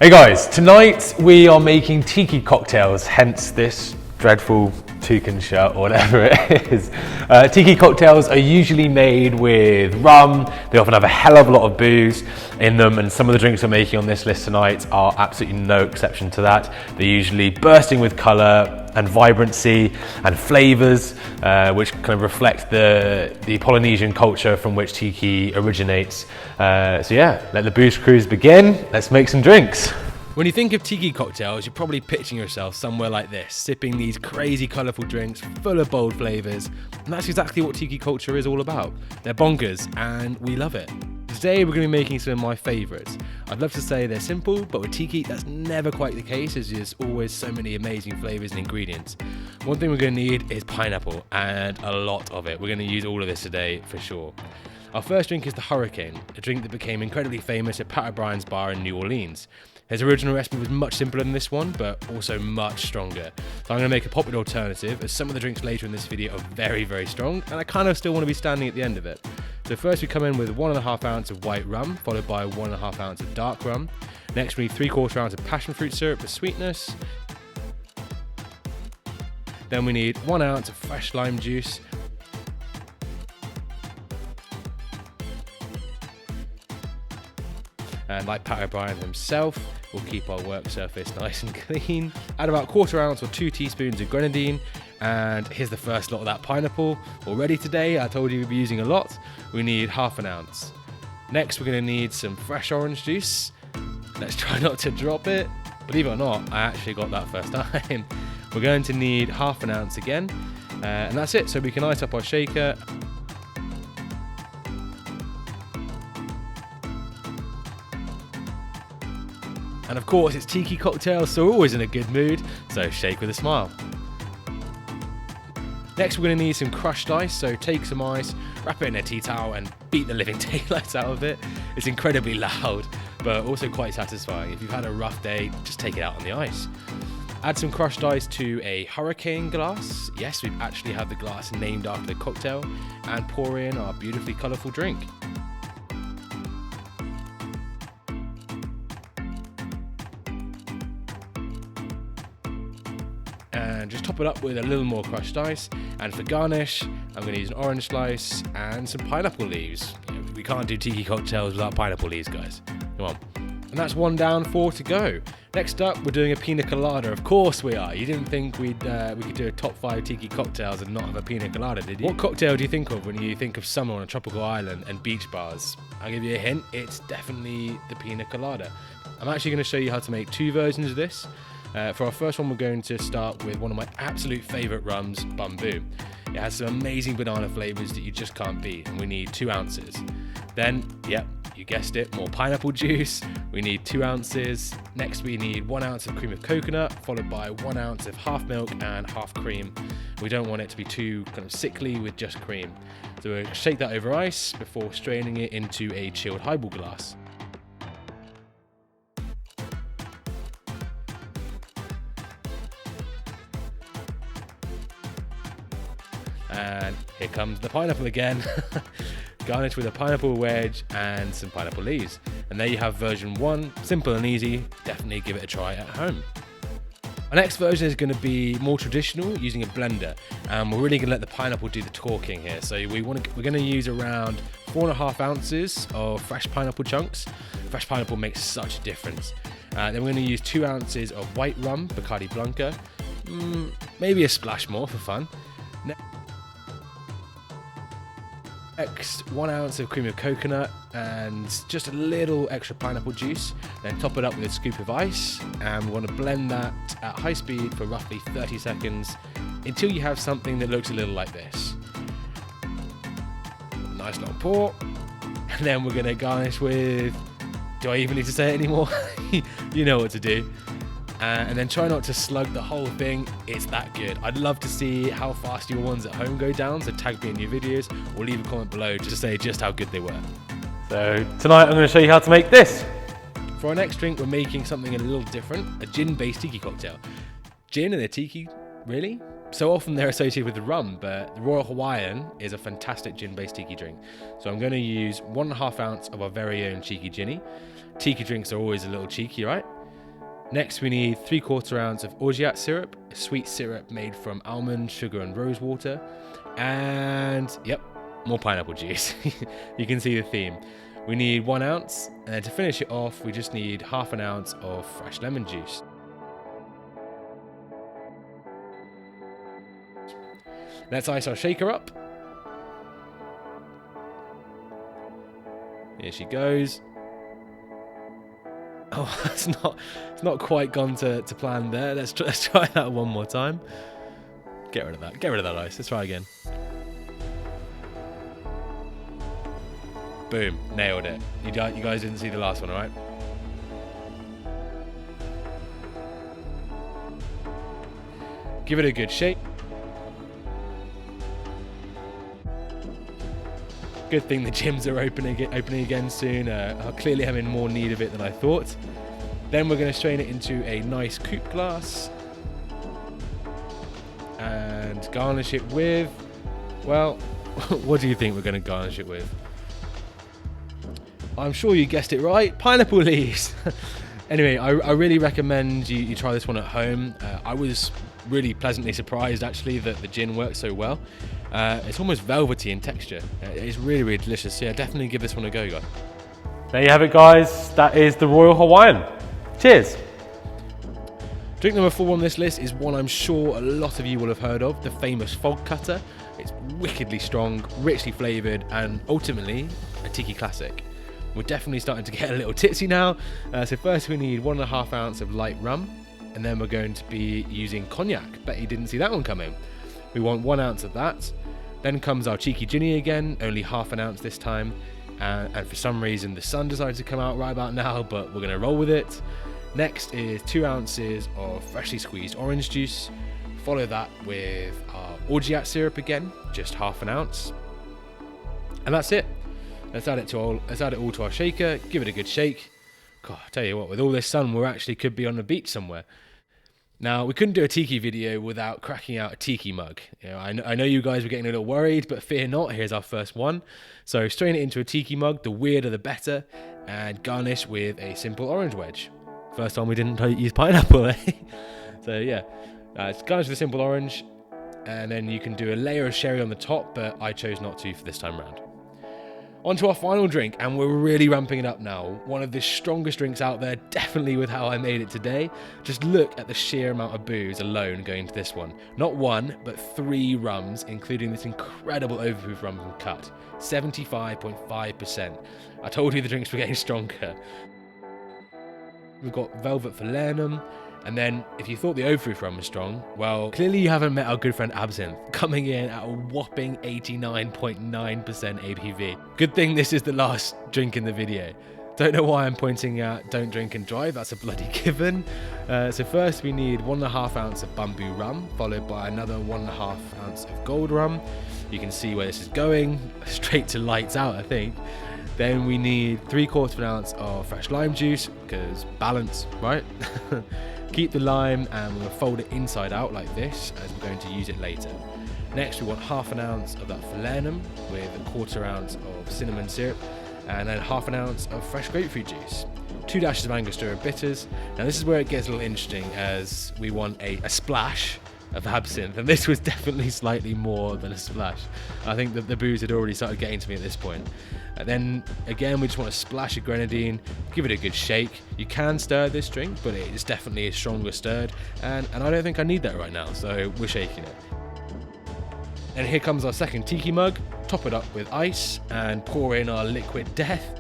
Hey guys, tonight we are making tiki cocktails, hence this dreadful toucan shirt or whatever it is. Tiki cocktails are usually made with rum. They often have a hell of a lot of booze in them, and some of the drinks we're making on this list tonight are absolutely no exception to that. They're usually bursting with colour and vibrancy and flavours, which kind of reflect the Polynesian culture from which tiki originates. So yeah, let the booze cruise begin. Let's make some drinks. When you think of tiki cocktails, you're probably picturing yourself somewhere like this, sipping these crazy colourful drinks full of bold flavours, and that's exactly what tiki culture is all about. They're bonkers, and we love it. Today we're going to be making some of my favourites. I'd love to say they're simple, but with tiki that's never quite the case, as there's always so many amazing flavours and ingredients. One thing we're going to need is pineapple, and a lot of it. We're going to use all of this today for sure. Our first drink is the Hurricane, a drink that became incredibly famous at Pat O'Brien's bar in New Orleans. His original recipe was much simpler than this one, but also much stronger. So I'm going to make a popular alternative, as some of the drinks later in this video are very, very strong, and I kind of still want to be standing at the end of it. So first we come in with 1.5 ounce of white rum, followed by 1.5 ounce of dark rum. Next we need 3/4 ounce of passion fruit syrup for sweetness. Then we need 1 ounce of fresh lime juice. And like Pat O'Brien himself, we'll keep our work surface nice and clean. Add about 1/4 ounce or 2 teaspoons of grenadine. And here's the first lot of that pineapple. Already today, I told you we'd be using a lot. We need 1/2 ounce. Next, we're gonna need some fresh orange juice. Let's try not to drop it. Believe it or not, I actually got that first time. We're going to need 1/2 ounce again. And that's it, so we can ice up our shaker. And of course, it's tiki cocktails, so we're always in a good mood, so shake with a smile. Next, we're going to need some crushed ice, so take some ice, wrap it in a tea towel, and beat the living daylights out of it. It's incredibly loud, but also quite satisfying. If you've had a rough day, just take it out on the ice. Add some crushed ice to a Hurricane glass. Yes, we've actually had the glass named after the cocktail, and pour in our beautifully colourful drink. And just top it up with a little more crushed ice. And for garnish, I'm going to use an orange slice and some pineapple leaves. We can't do tiki cocktails without pineapple leaves, guys. Come on. And that's 1 down, 4 to go. Next up, we're doing a Piña Colada. Of course we are. You didn't think we could do a top 5 tiki cocktails and not have a Piña Colada, did you? What cocktail do you think of when you think of summer on a tropical island and beach bars? I'll give you a hint. It's definitely the Piña Colada. I'm actually going to show you how to make 2 versions of this. For our first one, we're going to start with one of my absolute favourite rums, Bamboo. It has some amazing banana flavours that you just can't beat, and we need 2 ounces. Then, yep, you guessed it, more pineapple juice. We need 2 ounces. Next, we need 1 ounce of cream of coconut, followed by 1 ounce of half milk and half cream. We don't want it to be too kind of sickly with just cream. So we'll shake that over ice before straining it into a chilled highball glass. And here comes the pineapple again. Garnish with a pineapple wedge and some pineapple leaves. And there you have version 1, simple and easy. Definitely give it a try at home. Our next version is going to be more traditional, using a blender. And we're really going to let the pineapple do the talking here. So we're going to use around 4.5 ounces of fresh pineapple chunks. Fresh pineapple makes such a difference. Then we're going to use 2 ounces of white rum, Bacardi Blanca. Maybe a splash more for fun. Next, 1 ounce of cream of coconut and just a little extra pineapple juice. Then top it up with a scoop of ice, and we want to blend that at high speed for roughly 30 seconds until you have something that looks a little like this. Nice long pour. And then we're going to garnish with... Do I even need to say it anymore? You know what to do. And then try not to slug the whole thing. It's that good. I'd love to see how fast your ones at home go down, so tag me in your videos or leave a comment below to say just how good they were. So tonight I'm going to show you how to make this. For our next drink, we're making something a little different, a gin-based tiki cocktail. Gin and a tiki, really? So often they're associated with the rum, but the Royal Hawaiian is a fantastic gin-based tiki drink. So I'm going to use 1.5 ounce of our very own cheeky ginny. Tiki drinks are always a little cheeky, right? Next, we need 3/4 ounce of orgeat syrup, a sweet syrup made from almond, sugar, and rose water. And, yep, more pineapple juice. You can see the theme. We need 1 ounce, and then to finish it off, we just need 1/2 ounce of fresh lemon juice. Let's ice our shaker up. Here she goes. Oh, it's not quite gone to plan there. Let's try that one more time. Get rid of that. Get rid of that ice. Let's try again. Boom. Nailed it. You guys didn't see the last one, all right? Give it a good shake. Good thing the gyms are opening again soon. Clearly I'm in more need of it than I thought. Then we're going to strain it into a nice coupe glass and garnish it with, well, what do you think we're going to garnish it with? I'm sure you guessed it right, pineapple leaves. Anyway, I really recommend you try this one at home. I was really pleasantly surprised actually that the gin works so well. It's almost velvety in texture. It's really, really delicious. So yeah, definitely give this one a go, guys. There you have it, guys. That is the Royal Hawaiian. Cheers. Drink number 4 on this list is one I'm sure a lot of you will have heard of, the famous fog cutter. It's wickedly strong, richly flavoured, and ultimately a tiki classic. We're definitely starting to get a little tipsy now. So first we need 1.5 ounce of light rum, and then we're going to be using cognac. Bet you didn't see that one coming. We want 1 ounce of that. Then comes our cheeky ginny again, only 1/2 ounce this time. And for some reason the sun decided to come out right about now, but we're going to roll with it. Next is 2 ounces of freshly squeezed orange juice. Follow that with our orgeat syrup again, just 1/2 ounce. And that's it. Let's add it all to our shaker, give it a good shake. God, I tell you what, with all this sun, we actually could be on the beach somewhere. Now, we couldn't do a tiki video without cracking out a tiki mug. You know, I know you guys were getting a little worried, but fear not, here's our first one. So strain it into a tiki mug, the weirder the better, and garnish with a simple orange wedge. First time we didn't use pineapple, eh? So yeah, it's garnish with a simple orange, and then you can do a layer of sherry on the top, but I chose not to for this time round. On to our final drink, and we're really ramping it up now. One of the strongest drinks out there, definitely with how I made it today. Just look at the sheer amount of booze alone going into this one. Not 1, but 3 rums, including this incredible overproof rum from Cut. 75.5%. I told you the drinks were getting stronger. We've got Velvet Falernum, and then if you thought the overproof rum was strong, well, clearly you haven't met our good friend Absinthe, coming in at a whopping 89.9% ABV. Good thing this is the last drink in the video. Don't know why I'm pointing at don't drink and drive, that's a bloody given. So first we need 1.5 ounce of bamboo rum, followed by another 1.5 ounce of gold rum. You can see where this is going, straight to lights out, I think. Then we need 3/4 ounce of fresh lime juice, because balance, right? Keep the lime and we'll fold it inside out like this, as we're going to use it later. Next we want 1/2 ounce of that falernum with 1/4 ounce of cinnamon syrup, and then 1/2 ounce of fresh grapefruit juice. 2 dashes of Angostura bitters. Now this is where it gets a little interesting, as we want a splash of absinthe, and this was definitely slightly more than a splash. I think that the booze had already started getting to me at this point. And then again, we just want a splash of grenadine, give it a good shake. You can stir this drink, but it is definitely a stronger stirred, and I don't think I need that right now, so we're shaking it. And here comes our second tiki mug. Top it up with ice and pour in our liquid death.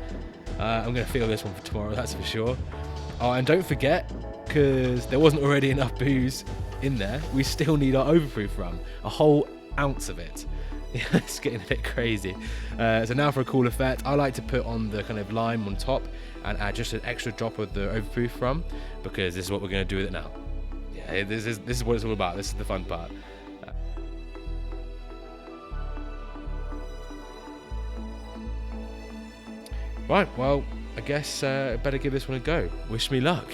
I'm going to feel this one for tomorrow, that's for sure. Oh, and don't forget, because there wasn't already enough booze in there, we still need our overproof rum, a whole ounce of it. It's getting a bit crazy. So now for a cool effect, I like to put on the kind of lime on top and add just an extra drop of the overproof rum, because this is what we're going to do with it now. Yeah, this is what it's all about. This is the fun part. Right, well, I guess better give this one a go. Wish me luck.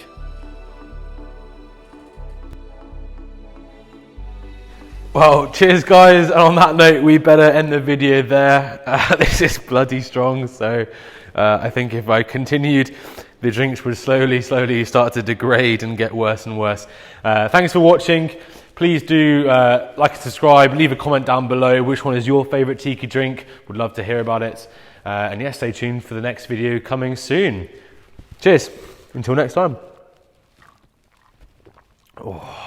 Well, cheers guys, and on that note we better end the video there. This is bloody strong, so I think if I continued the drinks would slowly start to degrade and get worse and worse. Thanks for watching. Please do like and subscribe, leave a comment down below. Which one is your favourite tiki drink? Would love to hear about it. And yeah, stay tuned for the next video coming soon. Cheers. Until next time. Oh.